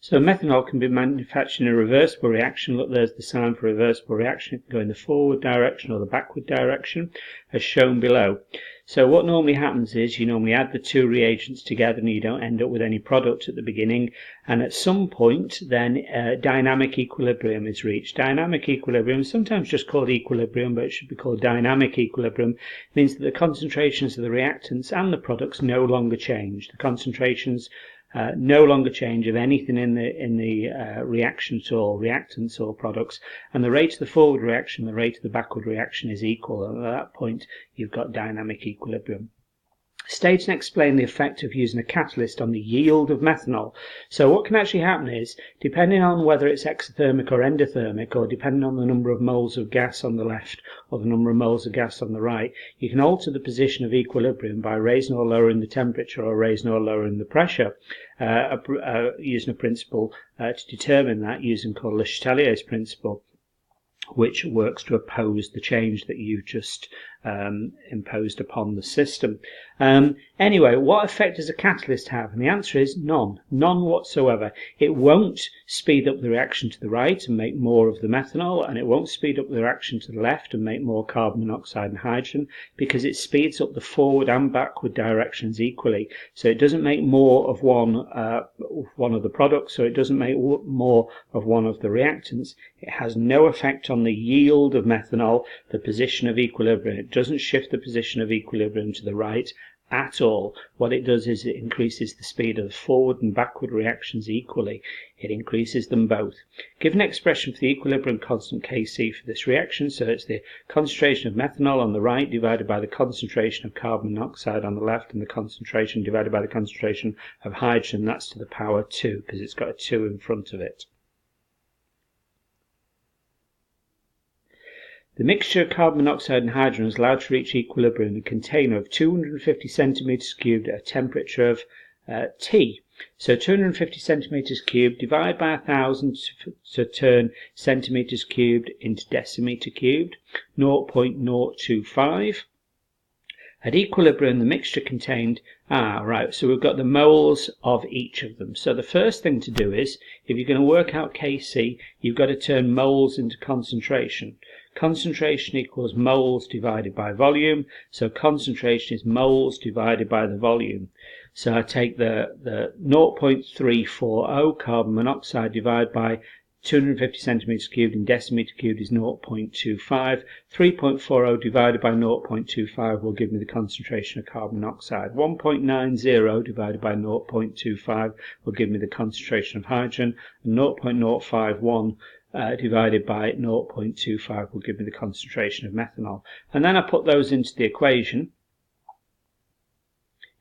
So methanol can be manufactured in a reversible reaction. Look, there's the sign for reversible reaction. It can go in the forward direction or the backward direction, as shown below. So what normally happens is you normally add the two reagents together and you don't end up with any product at the beginning, and at some point then dynamic equilibrium is reached. Dynamic equilibrium, sometimes just called equilibrium, but it should be called dynamic equilibrium, means that the concentrations of the reactants and the products no longer change. The concentrations no longer change of anything in the reactions or reactants or products, and the rate of the forward reaction, the rate of the backward reaction is equal, and at that point you've got dynamic equilibrium. State and explain the effect of using a catalyst on the yield of methanol. So what can actually happen is, depending on whether it's exothermic or endothermic, or depending on the number of moles of gas on the left or the number of moles of gas on the right, you can alter the position of equilibrium by raising or lowering the temperature or raising or lowering the pressure, using a principle to determine that, using called Le Chatelier's principle, which works to oppose the change that you've just imposed upon the system. Anyway, what effect does a catalyst have? And the answer is none whatsoever. It won't speed up the reaction to the right and make more of the methanol, and it won't speed up the reaction to the left and make more carbon monoxide and hydrogen, because it speeds up the forward and backward directions equally. So it doesn't make more of one of the products, so it doesn't make more of one of the reactants. It has no effect on the yield of methanol, the position of equilibrium. It doesn't shift the position of equilibrium to the right at all. What it does is it increases the speed of the forward and backward reactions equally. It increases them both. Give an expression for the equilibrium constant Kc for this reaction. So it's the concentration of methanol on the right divided by the concentration of carbon monoxide on the left, and the concentration divided by the concentration of hydrogen. That's to the power 2 because it's got a 2 in front of it. The mixture of carbon monoxide and hydrogen is allowed to reach equilibrium in a container of 250 centimeters cubed at a temperature of T. So 250 centimeters cubed, divide by 1,000 to turn centimeters cubed into decimeter cubed, 0.025. At equilibrium, the mixture contained, so we've got the moles of each of them. So the first thing to do is, if you're going to work out Kc, you've got to turn moles into concentration. Concentration equals moles divided by volume, so concentration is moles divided by the volume. So I take the 0.340 carbon monoxide divided by 250 centimeters cubed in decimeter cubed is 0.25. 3.40 divided by 0.25 will give me the concentration of carbon monoxide. 1.90 divided by 0.25 will give me the concentration of hydrogen, and 0.051 divided by 0.25 will give me the concentration of methanol. And then I put those into the equation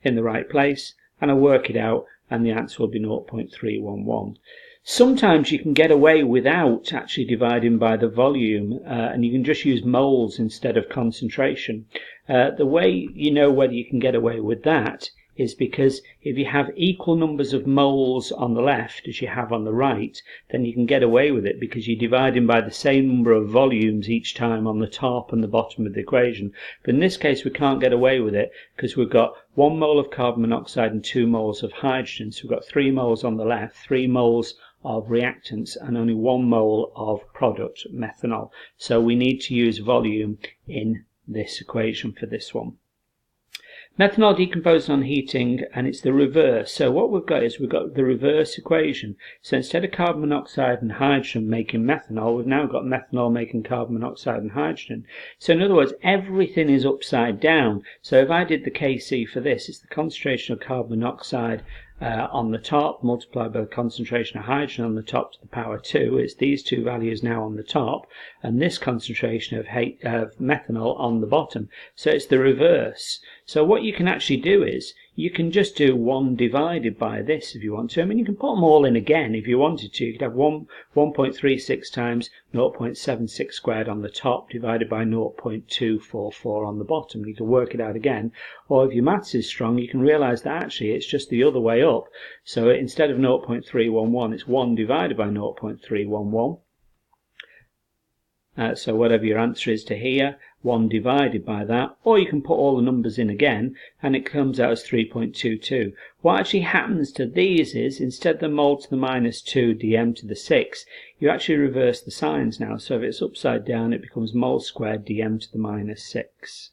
in the right place, and I work it out, and the answer will be 0.311. Sometimes you can get away without actually dividing by the volume, and you can just use moles instead of concentration. The way you know whether you can get away with that is because if you have equal numbers of moles on the left as you have on the right, then you can get away with it because you're dividing by the same number of volumes each time on the top and the bottom of the equation. But in this case we can't get away with it because we've got 1 mole of carbon monoxide and 2 moles of hydrogen. So we've got 3 moles on the left, 3 moles of reactants, and only 1 mole of product, methanol. So we need to use volume in this equation for this one. Methanol decomposes on heating, and it's the reverse. So what we've got is we've got the reverse equation. So instead of carbon monoxide and hydrogen making methanol, we've now got methanol making carbon monoxide and hydrogen. So in other words, everything is upside down. So if I did the Kc for this, it's the concentration of carbon monoxide on the top multiplied by the concentration of hydrogen on the top to the power 2. It's these two values now on the top, and this concentration of methanol on the bottom. So it's the reverse. So what you can actually do is you can just do 1 divided by this if you want to. I mean, you can put them all in again if you wanted to. You could have 1.36 times 0.76 squared on the top divided by 0.244 on the bottom. You can work it out again. Or if your maths is strong, you can realize that actually it's just the other way up. So instead of 0.311, it's 1 divided by 0.311. So whatever your answer is to here, 1 divided by that, or you can put all the numbers in again and it comes out as 3.22. What actually happens to these is, instead of the mole to the minus 2 dm to the 6, you actually reverse the signs now. So if it's upside down, it becomes mole squared dm to the minus 6.